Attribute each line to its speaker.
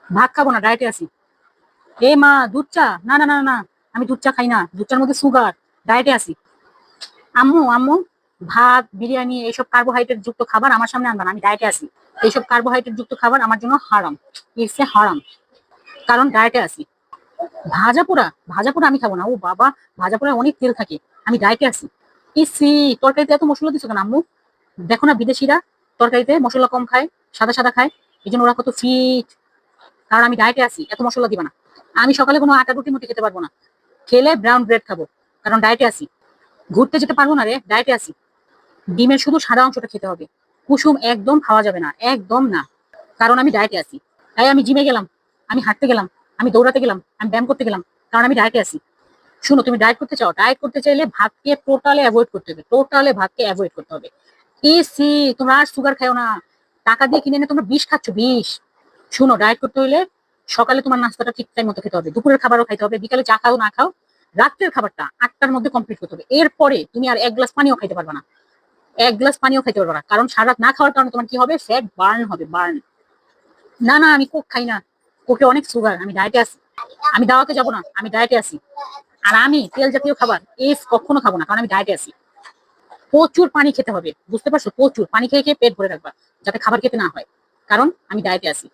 Speaker 1: ভাত খাবো না, ডায়েটে আছি। এ মা, দুধ চা? না না না না, আমি দুধ চা খাই না, দুধ চার মধ্যে সুগার, ডায়েটে আছি। আম্মু আম্মু, ভাত বিরিয়ানি এইসব কার্বোহাইড্রেট যুক্ত খাবার আমার সামনে আনবা না, আমি ডায়েটে আছি। এইসব কার্বোহাইড্রেট যুক্ত খাবার আমার জন্য হারাম, ইটস এ হারাম, কারণ ডায়েটে আছি। ভাজা পোড়া? ভাজা পোড়া আমি খাবো না, ও বাবা, ভাজা পোড়া অনেক তেল থাকে, আমি ডায়েটে আছি। ইসি, তরকারিতে এত মশলা দিছো কেন আম্মু? দেখো না বিদেশিরা তরকারিতে মশলা কম খায়, সাদা সাদা খায়, এই জন্য ওরা কত ফিট। কারণ আমি ডায়েটে আছি, এত মশলা দিবা না। আমি সকালে কোনো আটা রুটি মুটি খেতে পারবো না, খেলে ব্রাউন ব্রেড খাবো, কারণ ডায়েটে আছি। ঘুরতে যেতে পারবো না রে, ডায়েটে আছি। ডিমের শুধু সাদা অংশটা খেতে হবে, কুসুম একদম খাওয়া যাবে না, একদম না, কারণ আমি ডায়েটে আছি। তাই আমি জিমে গেলাম, আমি হাঁটতে গেলাম, আমি দৌড়াতে গেলাম, আমি ব্যায়াম করতে গেলাম, কারণ আমি ডায়েটে আছি। শুনো, তুমি ডায়েট করতে চাও, ডায়েট করতে চাইলে ভাতকে টোটালি অ্যাভয়েড করতে হবে, টোটালি ভাতকে অ্যাভয়েড করতে হবে। ইসি, তোমরা আর সুগার খাও না, টাকা দিয়ে কিনে এনে তোমরা বিষ খাচ্ছ, বিষ। শুনো, ডায়েট করতে হইলে সকালে তোমার নাস্তাটা ঠিক টাইম মতো খেতে হবে, দুপুরের খাবারও খাইতে হবে, বিকালে চা খাও না খাও, রাত্রের খাবারটা 8টার মধ্যে কমপ্লিট করতে হবে। এরপরে তুমি আর এক গ্লাস পানিও খাইতে পারবে না, এক গ্লাস পানিও খাইতে পারবে না, কারণ সারা রাত না খাওয়ার কারণে তোমার কি হবে, ফ্যাট বার্ন হবে, বার্ন। না না, আমি কোক খাই না, কোকে অনেক সুগার, আমি ডায়েটে আছি। আমি দাওয়াতে যাবো না, আমি ডায়েটে আছি। আর আমি তেল জাতীয় খাবার কখনো খাবো না, কারণ আমি ডায়েটে আছি। প্রচুর পানি খেতে হবে, বুঝতে পারছো? প্রচুর পানি খেয়ে খেয়ে পেট ভরে রাখবা, যাতে খাবার খেতে না হয়, কারণ আমি ডায়েটে আছি।